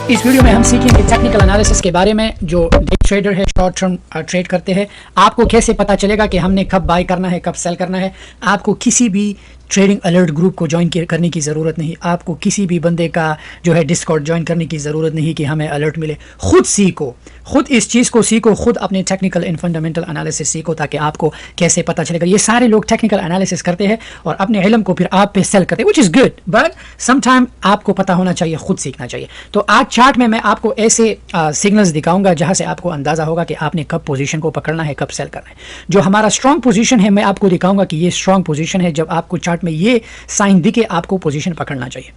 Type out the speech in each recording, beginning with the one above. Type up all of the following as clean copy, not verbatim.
इस वीडियो में हम सीखेंगे टेक्निकल एनालिसिस के बारे में। जो डे ट्रेडर है, शॉर्ट टर्म ट्रेड करते हैं, आपको कैसे पता चलेगा कि हमने कब बाय करना है, कब सेल करना है। आपको किसी भी ट्रेडिंग अलर्ट ग्रुप को ज्वाइन करने की ज़रूरत नहीं। आपको किसी भी बंदे का जो है डिस्कॉर्ड ज्वाइन करने की ज़रूरत नहीं कि हमें अलर्ट मिले। खुद सीखो, खुद इस चीज़ को सीखो, खुद अपने टेक्निकल एंड फंडामेंटल एनालिसिस सीखो ताकि आपको कैसे पता चलेगा। ये सारे लोग टेक्निकल एनालिसिस करते हैं और अपने इल्म को फिर आप पे सेल करते हैं, which is good, but sometime आपको पता होना चाहिए, खुद सीखना चाहिए। तो आज चार्ट में मैं आपको ऐसे सिग्नल्स दिखाऊंगा जहाँ से आपको अंदाज़ा होगा कि आपने कब पोजीशन को पकड़ना है, कब सेल करना है। जो हमारा स्ट्रॉन्ग पोजीशन है, मैं आपको दिखाऊंगा कि ये स्ट्रॉन्ग पोजीशन है। जब आपको चार्ट में ये साइन दिखे, आपको पोजीशन पकड़ना चाहिए।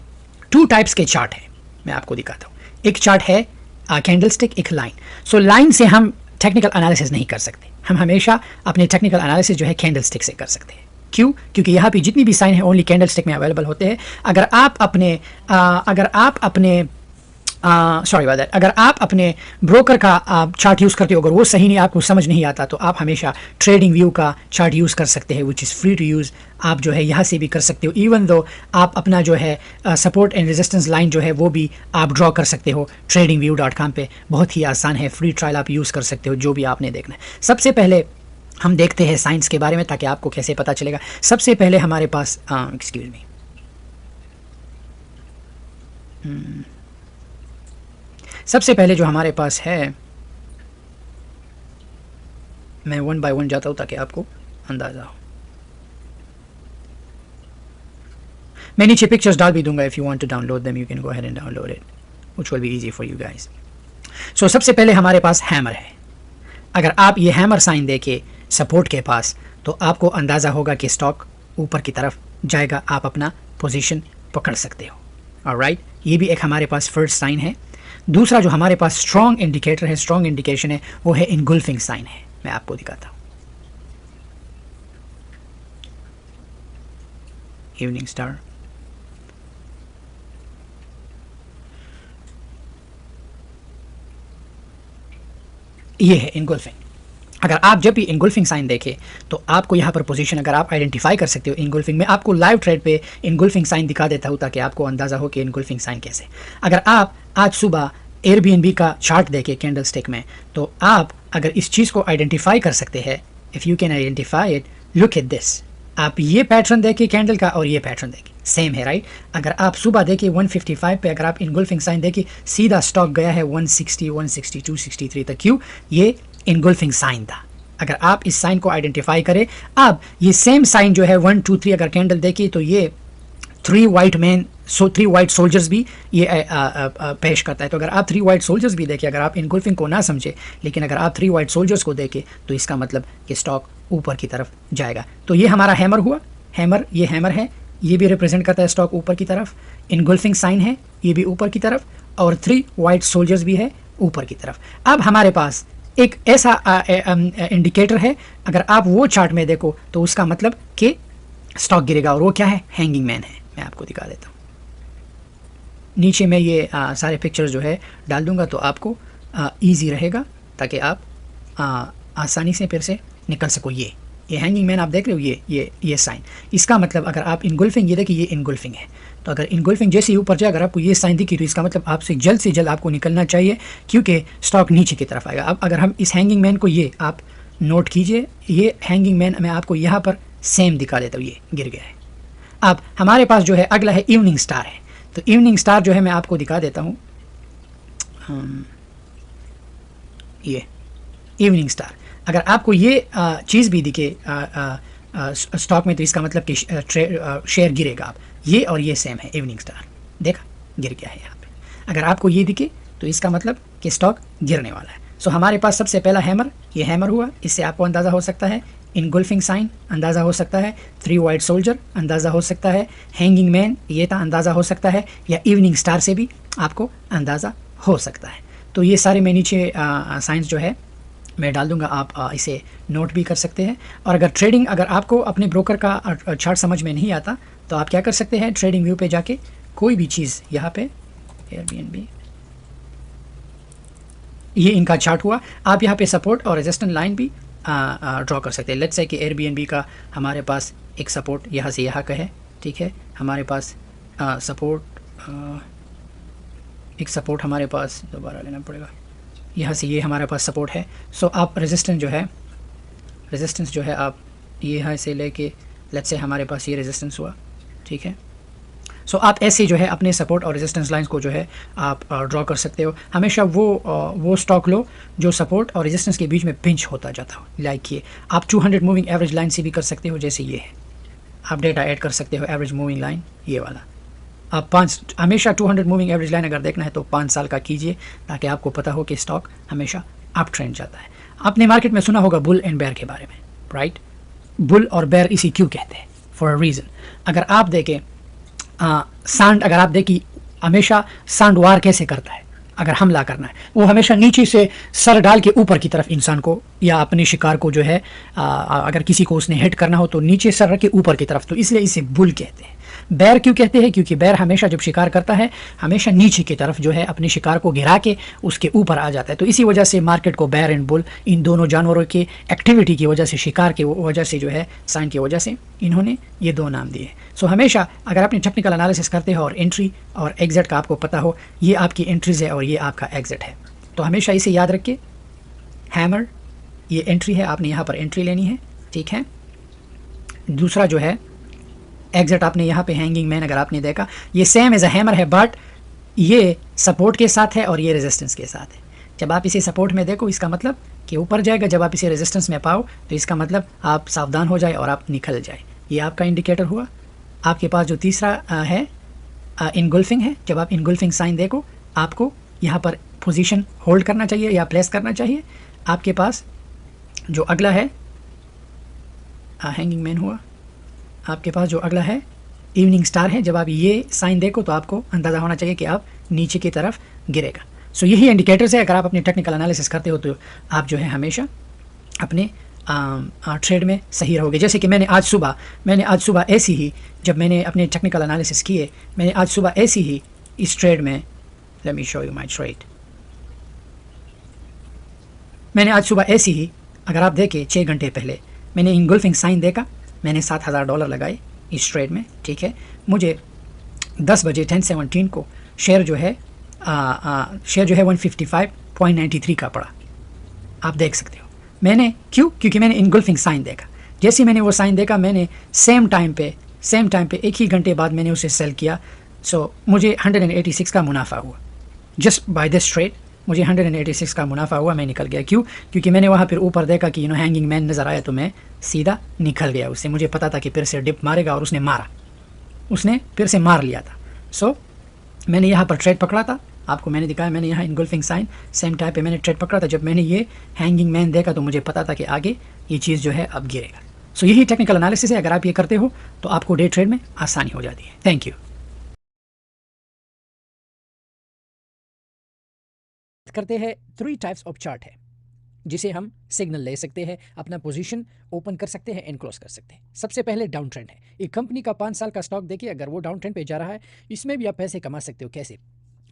2 टाइप्स के चार्ट है, मैं आपको दिखाता हूँ। एक चार्ट है कैंडलस्टिक, एक लाइन। सो लाइन से हम टेक्निकल एनालिसिस नहीं कर सकते। हम हमेशा अपने टेक्निकल एनालिसिस जो है कैंडलस्टिक से कर सकते हैं। क्यों? क्योंकि यहाँ पे जितनी भी साइन है ओनली कैंडलस्टिक में अवेलेबल होते हैं। अगर आप अपने अगर आप अपने ब्रोकर का चार्ट यूज़ करते हो, अगर वो सही नहीं, आपको समझ नहीं आता, तो आप हमेशा ट्रेडिंग व्यू का चार्ट यूज़ कर सकते हैं, which is free to use. आप जो है यहाँ से भी कर सकते हो। इवन दो आप अपना जो है सपोर्ट एंड रेजिस्टेंस लाइन जो है वो भी आप ड्रॉ कर सकते हो tradingview.com पे। बहुत ही आसान है, फ्री ट्रायल आप यूज़ कर सकते हो, जो भी आपने देखना है। सबसे पहले हम देखते हैं साइंस के बारे में ताकि आपको कैसे पता चलेगा। सबसे पहले हमारे पास एक्सक्यूज मी, सबसे पहले जो हमारे पास है, मैं 1 बाय 1 जाता हूँ ताकि आपको अंदाज़ा हो। मैं नीचे पिक्चर्स डाल भी दूंगा। If you want to download them you can go ahead and download it, which will be easy for you guys. So सबसे पहले हमारे पास हैमर है। अगर आप ये हैमर साइन देके सपोर्ट के पास, तो आपको अंदाज़ा होगा कि स्टॉक ऊपर की तरफ जाएगा, आप अपना पोजीशन पकड़ सकते हो। ऑलराइट, ये भी एक हमारे पास फर्स्ट साइन है। दूसरा जो हमारे पास स्ट्रॉन्ग इंडिकेटर है, स्ट्रॉन्ग इंडिकेशन है, वो है इनगुल्फिंग साइन है। मैं आपको दिखाता हूँ। इवनिंग स्टार, ये है इनगुल्फिंग। अगर आप जब भी इनगुल्फिंग साइन देखें तो आपको यहाँ पर पोजीशन अगर आप आइडेंटिफाई कर सकते हो इनगुल्फिंग में, आपको लाइव ट्रेड पे इनगुल्फिंग साइन दिखा देता हूँ ताकि आपको अंदाज़ा हो कि इनगुल्फिंग साइन कैसे। अगर आप आज सुबह एयरबीएनबी का चार्ट देखें कैंडलस्टिक में, तो आप अगर इस चीज़ को आइडेंटिफाई कर सकते हैं, if you can identify it, look at this. आप ये पैटर्न देखें कैंडल का और ये पैटर्न देखें, सेम है, राइट। अगर आप सुबह देखिए 155 पे, अगर आप इनगुल्फिंग साइन देखिए, सीधा स्टॉक गया है 160, 162, 63 तक। क्यों? ये इनगुल्फिंग साइन था। अगर आप इस साइन को आइडेंटिफाई करें, अब ये सेम साइन जो है 1 2 3 अगर कैंडल देखिए, तो ये 3 वाइट सोल्जर्स भी ये पेश करता है। तो अगर आप 3 वाइट सोल्जर्स भी देखें, अगर आप इनगुल्फिंग को ना समझे, लेकिन अगर आप 3 वाइट सोल्जर्स को देखें, तो इसका मतलब कि स्टॉक ऊपर की तरफ जाएगा। तो ये हमारा हैमर हुआ। हैमर, ये हैमर है, ये भी रिप्रेजेंट करता है स्टॉक ऊपर की तरफ। इनगुल्फिंग साइन है, ये भी ऊपर की तरफ, और 3 वाइट सोल्जर्स भी है ऊपर की तरफ। अब हमारे पास एक ऐसा इंडिकेटर है, अगर आप वो चार्ट में देखो तो उसका मतलब कि स्टॉक गिरेगा, और वो क्या है? हैंगिंग मैन है। मैं आपको दिखा देता हूँ। नीचे में ये सारे पिक्चर्स जो है डाल दूंगा तो आपको ईजी रहेगा, ताकि आप आसानी से फिर से निकल सको। ये हैंगिंग मैन आप देख रहे हो, ये साइन, इसका मतलब अगर आप इनगुल्फिंग, ये देखिए ये इनगुल्फिंग है, तो अगर इनगुल्फिंग जैसे ही ऊपर जाए, अगर आपको ये साइन दिखी, तो इसका मतलब आपसे जल्द से जल्द आपको निकलना चाहिए, क्योंकि स्टॉक नीचे की तरफ आएगा। अब अगर हम इस हैंगिंग मैन को, ये आप नोट कीजिए, ये हैंगिंग मैन मैं आपको यहाँ पर सेम दिखा देता हूँ, ये गिर गया है। अब हमारे पास जो है अगला है इवनिंग स्टार है। तो इवनिंग स्टार जो है मैं आपको दिखा देता हूँ, ये इवनिंग स्टार। अगर आपको ये चीज़ भी दिखे स्टॉक में, तो इसका मतलब कि शेयर गिरेगा। आप ये और ये सेम है, इवनिंग स्टार देखा, गिर गया है यहाँ पे। अगर आपको ये दिखे तो इसका मतलब कि स्टॉक गिरने वाला है। सो हमारे पास सबसे पहला हैमर, ये हैमर हुआ, इससे आपको अंदाज़ा हो सकता है इनगुल्फिंग साइन, अंदाज़ा हो सकता है 3 वाइट सोल्जर, अंदाज़ा हो सकता है हैंगिंग मैन, ये था अंदाज़ा हो सकता है, या इवनिंग स्टार से भी आपको अंदाज़ा हो सकता है। तो ये सारे मैं नीचे साइंस जो है मैं डाल दूंगा, आप इसे नोट भी कर सकते हैं। और अगर ट्रेडिंग, अगर आपको अपने ब्रोकर का चार्ट समझ में नहीं आता, तो आप क्या कर सकते हैं, ट्रेडिंग व्यू पे जाके कोई भी चीज़, यहाँ पे एयरबीएनबी, ये इनका चार्ट हुआ, आप यहाँ पे सपोर्ट और रेजिस्टेंस लाइन भी ड्रॉ कर सकते हैं। लेट्स से कि एयरबीएनबी का हमारे पास एक सपोर्ट यहाँ से यहाँ का है, ठीक है, हमारे पास सपोर्ट एक सपोर्ट हमारे पास दोबारा लेना पड़ेगा, यहाँ से ये हमारे पास सपोर्ट है। सो आप रेजिस्टेंस जो है आप ये यहाँ से लेके लेट्स से हमारे पास ये रेजिस्टेंस हुआ, ठीक है। सो आप ऐसे जो है अपने सपोर्ट और रेजिस्टेंस लाइंस को जो है आप ड्रॉ कर सकते हो। हमेशा वो स्टॉक लो जो सपोर्ट और रेजिस्टेंस के बीच में पिंच होता जाता हो। लाइक ये आप 200 मूविंग एवरेज लाइन से भी कर सकते हो, जैसे ये है। आप डेटा ऐड कर सकते हो एवरेज मूविंग लाइन ये वाला। आप हमेशा 200 मूविंग एवरेज लाइन अगर देखना है तो 5 साल का कीजिए, ताकि आपको पता हो कि स्टॉक हमेशा अप ट्रेंड जाता है। आपने मार्केट में सुना होगा बुल एंड बेयर के बारे में, राइट। बुल और बेयर इसी क्यों कहते हैं, फॉर अ रीज़न। अगर आप देखें सांड, अगर आप देखें हमेशा सांड वार कैसे करता है, अगर हमला करना है वो हमेशा नीचे से सर डाल के ऊपर की तरफ इंसान को या अपने शिकार को जो है अगर किसी को उसने हिट करना हो तो नीचे सर रख के ऊपर की तरफ, तो इसलिए इसे बुल कहते हैं। बैर क्यों कहते हैं, क्योंकि बैर हमेशा जब शिकार करता है हमेशा नीचे की तरफ जो है अपने शिकार को गिरा के उसके ऊपर आ जाता है। तो इसी वजह से मार्केट को बैर एंड बुल, इन दोनों जानवरों की एक्टिविटी की वजह से, शिकार की वजह से जो है, साइन की वजह से इन्होंने ये दो नाम दिए। सो हमेशा अगर आपने टेक्निकल एनालिसिस करते हो और एंट्री और एग्जिट का आपको पता हो, ये आपकी एंट्रीज है और ये आपका एग्जिट है, तो हमेशा इसे याद रखिए। हैमर ये एंट्री है, आपने यहाँ पर एंट्री लेनी है, ठीक है। दूसरा जो है एग्जिट, आपने यहाँ पे हैंगिंग मैन अगर आपने देखा ये सेम एज अ हैमर है, बट ये सपोर्ट के साथ है और ये रेजिस्टेंस के साथ है। जब आप इसे सपोर्ट में देखो इसका मतलब कि ऊपर जाएगा, जब आप इसे रेजिस्टेंस में पाओ तो इसका मतलब आप सावधान हो जाए और आप निकल जाए। ये आपका इंडिकेटर हुआ। आपके पास जो तीसरा है इनगुल्फिंग है। जब आप इनगुल्फिंग साइन देखो आपको यहाँ पर पोजीशन होल्ड करना चाहिए या प्लेस करना चाहिए। आपके पास जो अगला है हैंगिंग मैन हुआ। आपके पास जो अगला है इवनिंग स्टार है। जब आप ये साइन देखो तो आपको अंदाज़ा होना चाहिए कि आप नीचे की तरफ गिरेगा। सो यही इंडिकेटर्स है। अगर आप अपने टेक्निकल एनालिसिस करते हो तो आप जो है हमेशा अपने ट्रेड में सही रहोगे। जैसे कि मैंने आज सुबह ऐसी ही, जब मैंने अपने टेक्निकल एनालिसिस किए, मैंने आज सुबह ऐसी ही इस ट्रेड में, let me show you my trade. मैंने आज सुबह ऐसी ही, अगर आप देखें 6 घंटे पहले मैंने इनगुल्फिंग साइन देखा, मैंने $7,000 लगाए इस ट्रेड में, ठीक है। मुझे 10 बजे 10:17 को शेयर जो है 155.93 का पड़ा। आप देख सकते हो मैंने क्यों, क्योंकि मैंने इनगुल्फिंग साइन देखा। जैसे मैंने वो साइन देखा, मैंने सेम टाइम पे एक ही घंटे बाद मैंने उसे सेल किया। सो मुझे 186 का मुनाफा हुआ। जस्ट बाय दिस ट्रेड मुझे 186 का मुनाफा हुआ। मैं निकल गया। क्यों? क्योंकि मैंने वहाँ फिर ऊपर देखा कि हैंगिंग मैन नज़र आया तो मैं सीधा निकल गया उससे। मुझे पता था कि फिर से डिप मारेगा और उसने फिर से मार लिया था। सो मैंने यहाँ पर ट्रेड पकड़ा था। आपको मैंने दिखाया, मैंने यहाँ इनगुल्फिंग साइन सेम टाइम पे मैंने ट्रेड पकड़ा था। जब मैंने ये हैंगिंग मैन देखा तो मुझे पता था कि आगे ये चीज़ जो है अब गिरेगा। सो यही टेक्निकल एनालिसिस है। अगर आप ये करते हो तो आपको डे ट्रेड में आसानी हो जाती है। Thank you. करते हैं 3 टाइप्स ऑफ चार्ट है जिसे हम सिग्नल ले सकते हैं, अपना पोजीशन ओपन कर सकते हैं एंड क्लोज कर सकते हैं। सबसे पहले डाउन ट्रेंड है। एक कंपनी का 5 साल का स्टॉक देखिए, अगर वो डाउन ट्रेंड पे जा रहा है, इसमें भी आप पैसे कमा सकते हो। कैसे?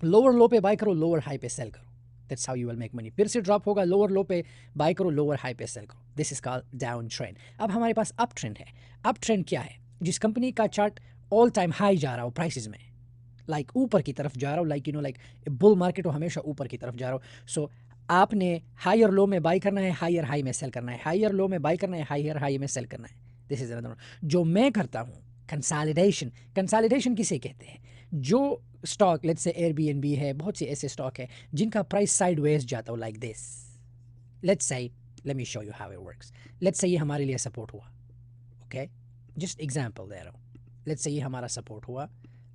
लोअर लो पे बाय करो, लोअर हाई पे सेल करो। That's how you will make money. फिर से ड्रॉप होगा, लोअर लो पे बाय करो, लोअर हाई पे सेल करो। This is called down trend. अब हमारे पास अप ट्रेंड है। अप ट्रेंड क्या है? जिस कंपनी का चार्ट ऑल टाइम हाई जा रहा हो प्राइसेस में, लाइक ऊपर की तरफ जा रहा हो, लाइक बुल मार्केट हो, हमेशा ऊपर की तरफ जा रहा हो। सो आपने हायर लो में बाय करना है, हायर हाई में सेल करना है, हायर लो में बाय करना है, हायर हाई में सेल करना है। This is another. जो मैं करता हूँ कंसोलिडेशन। कंसोलिडेशन किसे कहते हैं? जो स्टॉक लेट्स से एयरबीएनबी है, बहुत से ऐसे स्टॉक है जिनका प्राइस साइडवेज जाता हो, like this. Let me show you how it works. Let's say ये हमारे लिए सपोर्ट हुआ, ओके, जस्ट एग्जांपल दे रहा हूँ। लेट्स से ये हमारा सपोर्ट हुआ,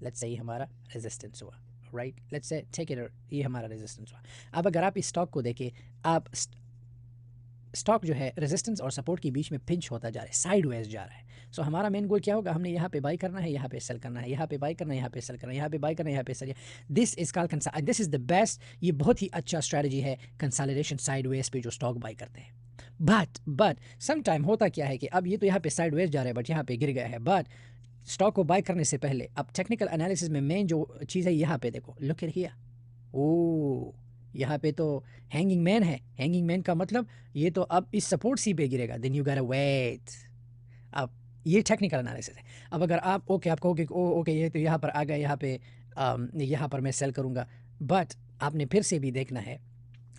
लेट्स से ये हमारा रेजिस्टेंस हुआ, right. Let's say take it, ये हमारा रेजिस्टेंस हुआ। अब अगर आप इस स्टॉक को देखें, आप स्टॉक जो है रेजिस्टेंस और सपोर्ट के बीच में पिंच होता जा रहा है, साइडवेज जा रहा है। सो हमारा मेन गोल क्या होगा? हमने यहाँ पे बाय करना है, यहाँ पे सेल करना है, यहाँ पे बाय करना है, यहाँ पे सेल करना है, यहाँ पे बाय करना है, यहाँ पे sell. This is called this is the best. ये बहुत ही अच्छा स्ट्रैटेजी है कंसोलिडेशन साइडवेज पे जो स्टॉक बाय करते हैं। बट सम टाइम होता क्या है कि अब ये तो यहाँ पे साइडवेज जा रहा है, बट यहाँ पे गिर गया है। बट स्टॉक को बाय करने से पहले अब टेक्निकल एनालिसिस में मेन जो चीज़ है, यहाँ पे देखो, लुक एट हियर। ओ, यहाँ पे तो हैंगिंग मैन है। हैंगिंग मैन का मतलब ये तो अब इस सपोर्ट सी पे गिरेगा। Then you gotta wait. अब ये टेक्निकल एनालिसिस है। अब अगर आप आप कहोगे ओके ये तो यहाँ पर आ गया, यहाँ पर मैं सेल करूँगा, बट आपने फिर से भी देखना है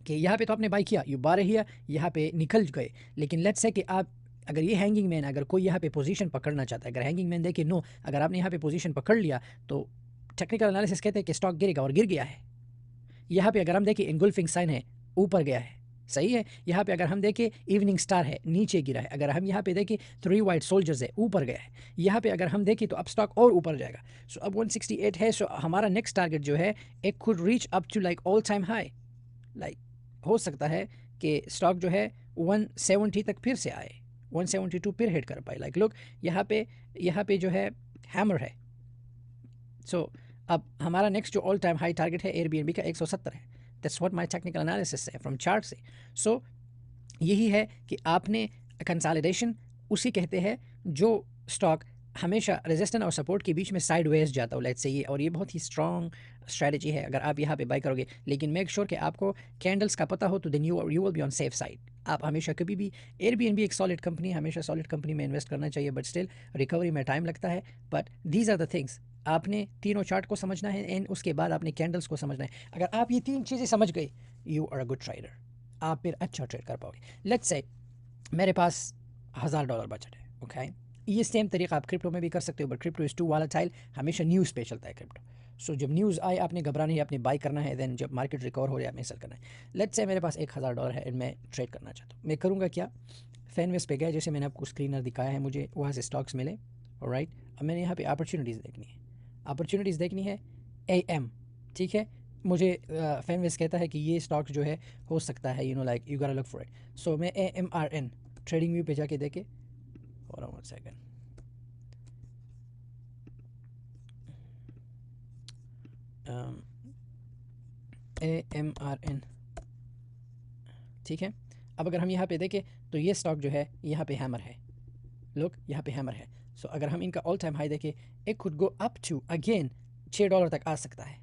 कि यहाँ पे तो आपने बाई किया, यू बार हियर, यहाँ पे निकल गए, लेकिन लेट्स से कि आप अगर ये हैंगिंग मैन, अगर कोई यहाँ पे पोजीशन पकड़ना चाहता है, अगर हैंगिंग मैन देखे नो, अगर आपने यहाँ पे पोजीशन पकड़ लिया तो टेक्निकल एनालिसिस कहते हैं कि स्टॉक गिरेगा, और गिर गया है। यहाँ पे अगर हम देखें इंगुल्फिंग साइन है, ऊपर गया है, सही है। यहाँ पे अगर हम देखें इवनिंग स्टार है, नीचे गिरा है। अगर हम यहाँ पे देखें 3 वाइट सोल्जर्स है, ऊपर गया है। यहाँ पे अगर हम देखें तो अब स्टॉक और ऊपर जाएगा। सो अब 168 है। सो हमारा नेक्स्ट टारगेट जो है, it could reach up to like all time high, like हो सकता है कि स्टॉक जो है 170 तक फिर से आए, 172 फिर हिट कर पाए। लाइक लुक, यहाँ पे जो है हैमर है। सो अब हमारा नेक्स्ट जो ऑल टाइम हाई टारगेट है एयरबीएनबी का 170 है। That's what my technical analysis है फ्रॉम चार्ट से। सो यही है कि आपने कंसोलिडेशन उसी कहते हैं जो स्टॉक हमेशा रेजिस्टेंस और सपोर्ट के बीच में साइड वेज जाता हो, लेट्स से ये, और ये बहुत ही स्ट्रॉन्ग स्ट्रेटजी है अगर आप यहाँ पे बाय करोगे। लेकिन मेक श्योर कि आपको कैंडल्स का पता हो, तो then you will be on safe side. आप हमेशा कभी भी, एयरबीएनबी एक सॉलिड कंपनी है, हमेशा सॉलिड कंपनी में इन्वेस्ट करना चाहिए, बट स्टिल रिकवरी में टाइम लगता है। But these are the things, आपने तीनों चार्ट को समझना है एंड उसके बाद आपने कैंडल्स को समझना है। अगर आप ये 3 चीज़ें समझ गए, you are a good trader, आप फिर अच्छा ट्रेड कर पाओगे। लेट्स से मेरे पास $1000 बजट है, ओके। ये सेम तरीका आप क्रिप्टो में भी कर सकते हो, but crypto is too volatile, हमेशा न्यूज़ पे चलता है क्रिप्टो। सो जब न्यूज़ आए आपने घबराना है, आपने बाई करना है, देन जब मार्केट रिकवर हो जाए आपने सेल करना है। लेट्स से मेरे पास $1000 है एंड मैं ट्रेड करना चाहता हूँ। मैं करूँगा क्या, फैनवेस पे गया, जैसे मैंने आपको स्क्रीनर दिखाया है, मुझे वहाँ से स्टॉक्स मिले, ऑलराइट। अब मैंने यहाँ पे अपॉर्चुनिटीज़ देखनी है AM, ठीक है। मुझे फैनवेस कहता है कि ये स्टॉक्स जो है हो सकता है, like you gotta look for it. So मैं AMRN ट्रेडिंग व्यू पे जाके देखे, और 1 सेकेंड, AMRN, ठीक है। अब अगर हम यहाँ पे देखें तो ये स्टॉक जो है यहाँ पे हैमर है, लुक यहाँ पे हैमर है। सो अगर हम इनका ऑल टाइम हाई देखें, it could go up to again $6 तक आ सकता है,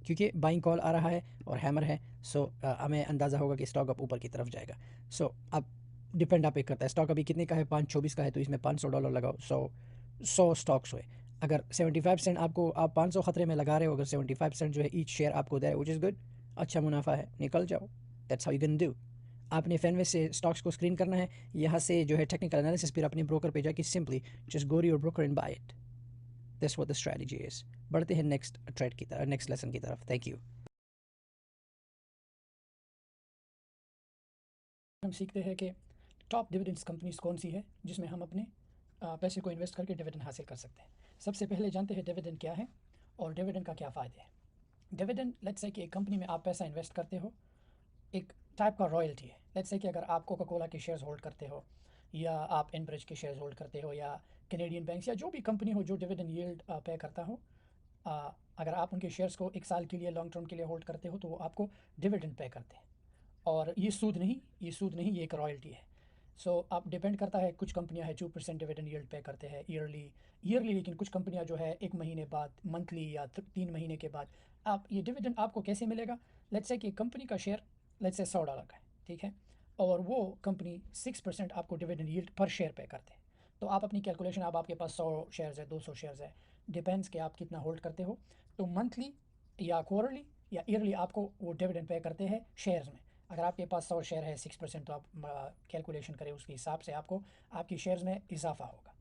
क्योंकि बाइंग कॉल आ रहा है और हैमर है। सो हमें अंदाज़ा होगा कि स्टॉक अब ऊपर की तरफ जाएगा। सो अब डिपेंड आप एक करता है, स्टॉक अभी कितने का है, 524 का है, तो इसमें $500 लगाओ, 100 स्टॉक्स हुए। अगर 75 सेंट आपको, आप 500 खतरे में लगा रहे हो, अगर 75 सेंट जो है ईच शेयर आपको दे, विच इज़ गुड, अच्छा मुनाफा है, निकल जाओ। That's how you can do. आपने फैनवेस से स्टॉक्स को स्क्रीन करना है, यहाँ से जो है टेक्निकल एनालिसिस, फिर अपने ब्रोकर पे जाके simply just go to your broker and buy it. That's what the strategy is. बढ़ते हैं नेक्स्ट ट्रेड की तरफ, नेक्स्ट लेसन की तरफ। Thank you. हम सीखते हैं कि टॉप डिविडेंड्स कंपनीज कौन सी है जिसमें हम अपने पैसे को इन्वेस्ट करके डिविडेंड हासिल कर सकते हैं। सबसे पहले जानते हैं डिविडेंड क्या है और डिविडेंड का क्या फ़ायदे हैं। डिविडेंड, लेट्स से कि एक कंपनी में आप पैसा इन्वेस्ट करते हो, एक टाइप का रॉयल्टी है। लेट्स से कि अगर आप कोका कोला के शेयर्स होल्ड करते हो, या आप एनब्रिज के शेयर्स होल्ड करते हो, या कैनेडियन बैंक्स, या जो भी कंपनी हो जो डिविडेंड यील्ड पे करता हो, अगर आप उनके शेयर्स को 1 साल के लिए, लॉन्ग टर्म के लिए होल्ड करते हो, तो वो आपको डिविडेंड पे करते हैं। और ये सूद नहीं, ये एक रॉयल्टी है। सो अब डिपेंड करता है, कुछ कंपनियां हैं 2% डिविडेंड यील्ड पे करते हैं ईयरली, लेकिन कुछ कंपनियां जो है 1 महीने बाद, मंथली, या 3 महीने के बाद। आप ये डिविडेंड आपको कैसे मिलेगा, लेट्स से कि कंपनी का शेयर लेट्स से $100 का है, ठीक है, और वो कंपनी 6% आपको डिविडेंड यील्ड पर शेयर पे करते हैं। तो आप अपनी कैलकुलेशन, अब आपके पास 100 शेयर्स है, 200 शेयर्स है, डिपेंड्स कि आप कितना होल्ड करते हो, तो मंथली या क्वार्टरली या ईयरली आपको वो डिविडेंड पे करते हैं शेयर्स में। अगर आपके पास 100 शेयर है, 6%, तो आप कैलकुलेशन करें, उसके हिसाब से आपको आपकी शेयर्स में इजाफा होगा।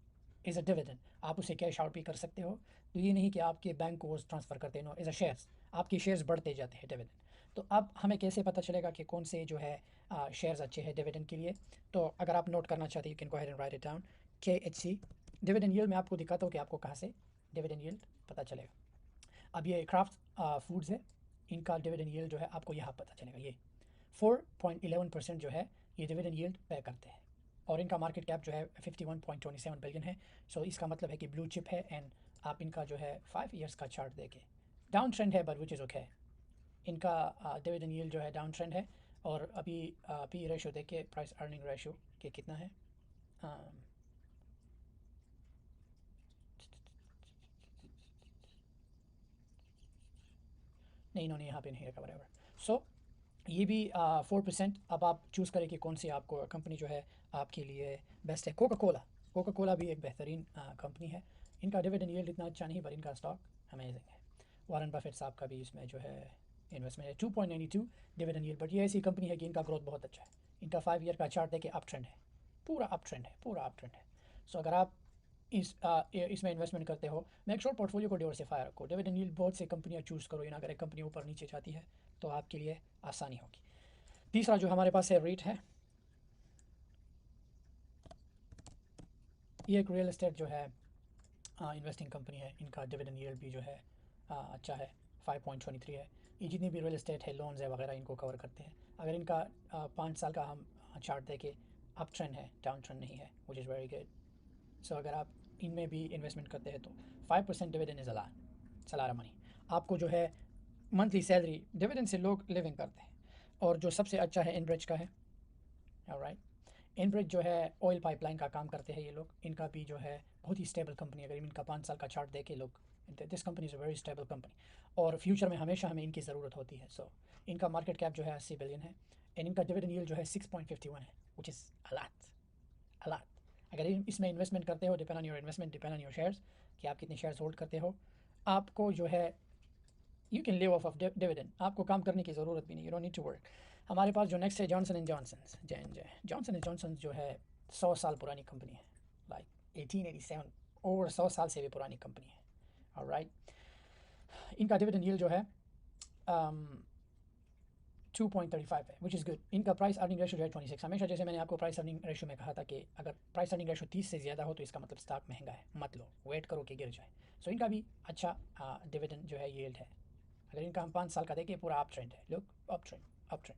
इज़ अ डिविडेंड, आप उसे कैश आउट भी कर सकते हो। तो ये नहीं कि आपके बैंक को ट्रांसफ़र करते हैं, नो, इज़ अ शेयर्स, आपके शेयर्स बढ़ते जाते हैं डिविडेंड। तो अब हमें कैसे पता चलेगा कि कौन से जो है शेयर्स अच्छे हैं डिविडेंड के लिए। तो अगर आप नोट करना चाहते हैं, you can go ahead and right it down, KHC dividend yield. मैं आपको दिखाता हूँ कि आपको कहाँ से डिविडेंड यील्ड पता चलेगा। अब ये क्राफ्ट फूड्स है, इनका डिविडेंड यील्ड जो है आपको यहाँ पता चलेगा। ये 4.11% जो है ये डिविडेंड यील्ड पे करते हैं, और इनका मार्केट कैप जो है 51.27 बिलियन है। सो इसका मतलब है कि ब्लू चिप है। एंड आप इनका जो है 5 ईयर्स का चार्ट देखें, डाउन ट्रेंड है, बट विच इज़ ओके। इनका डिविडेंड यील्ड जो है डाउन ट्रेंड है। और अभी पी रेशो देखे, प्राइस अर्निंग रेशो के कितना है, नहीं, इन्होंने यहाँ पे नहीं रखा बराबर। सो ये भी 4%। अब आप चूज़ करें कि कौन सी आपको कंपनी जो है आपके लिए बेस्ट है। कोका कोला भी एक बेहतरीन कंपनी है। इनका डिविडेंड यील्ड इतना अच्छा नहीं, पर इनका स्टॉक अमेजिंग है। वारन बफेट साहब का भी इसमें जो है इन्वेस्टमेंट है 2.92 डिविडेंड यील्ड। बट ये ऐसी कंपनी है कि इनका ग्रोथ बहुत अच्छा है। इनका 5 ईयर का चार्ट देखिए, अप ट्रेंड है, पूरा अप ट्रेंड है, पूरा अप ट्रेंड है। सो अगर आप इसमें इन्वेस्टमेंट करते हो, मेक श्योर पोर्टफोलियो को डिवर्सिफाई रखो, डिविडेंड यील्ड बहुत सी कंपनियां चूज़ करो। अगर एक कंपनी ऊपर नीचे जाती है तो आपके लिए आसानी होगी। तीसरा जो हमारे पास है रेट है, ये एक रियल एस्टेट जो है इन्वेस्टिंग कंपनी है। इनका डिविडेंड यील्ड भी जो है अच्छा है, 5.23 है। ये जितनी भी रियल एस्टेट है, लोन्स है वगैरह, इनको कवर करते हैं। अगर इनका 5 साल का हम चार्ट देखें, अप ट्रेंड है, डाउन ट्रेंड नहीं है, विच इज़ वेरी गुड। सो अगर आप इनमें भी इन्वेस्टमेंट करते हैं तो 5% डिविडेंड इज़ अ सलारा मनी। आपको जो है मंथली सैलरी डिविडेंड से लोग लिविंग करते हैं। और जो सबसे अच्छा है इनब्रिज का है, ऑलराइट। इनब्रिज जो है ऑयल पाइपलाइन का काम करते हैं ये लोग। इनका भी जो है बहुत ही स्टेबल कंपनी। अगर इनका 5 साल का चार्ट देखे लोग, this company is a very stable company, और फ्यूचर में हमेशा हमें इनकी ज़रूरत होती है। सो इनका मार्केट कैप जो है 80 बिलियन है, एंड इनका डिविडेंड यील्ड जो है 6.51 है, विच इज़ अ लॉट। अगर इसमें इन्वेस्टमेंट करते हो, depend on your investment, depend on your shares, कि आप कितने शेयर्स होल्ड करते हो, आपको जो है you can live off dividend. आपको काम करने की ज़रूरत भी नहीं, you don't need to work. हमारे पास जो नेक्स्ट है जॉनसन एंड जॉनसन जो है 100 साल पुरानी कंपनी है, लाइक 1887, ओवर 100 साल से भी पुरानी कंपनी है, ऑलराइट। इनका डिविडेंड यील्ड जो है 2.35 है, विच इज़ गुड। इनका प्राइस अर्निंग रेशो जो है 26। हमेशा जैसे मैंने आपको प्राइस अर्निंग रेशो में कहा था कि अगर प्राइस अर्निंग रेशो 30 से ज़्यादा हो तो इसका मतलब स्टॉक महंगा है, मत लो, वेट करो कि गिर जाए। सो इनका भी अच्छा डिविडेंड जो है यील्ड है। अगर इनका हम 5 साल का देखिए, पूरा अप ट्रेंड है, लुक अप ट्रेंड।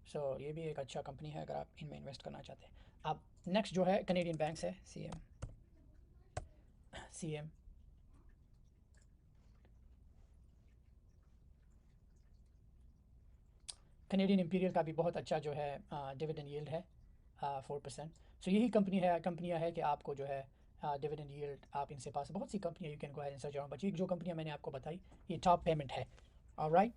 सो ये भी एक अच्छा कंपनी है अगर आप इनमें इन्वेस्ट करना चाहते हैं। अब नेक्स्ट जो है कनेडियन बैंक्स है, सी एम कनेडियन इंपीरियल का भी बहुत अच्छा जो है डिविडेंड यील्ड है 4%। सो यही कंपनियां है कि आपको जो है डिविडेंड यील्ड आप इनसे पास, बहुत सी कंपनियां you can go ahead and search around, but ये जो कंपनियां मैंने आपको बताई ये टॉप पेमेंट है, ऑलराइट।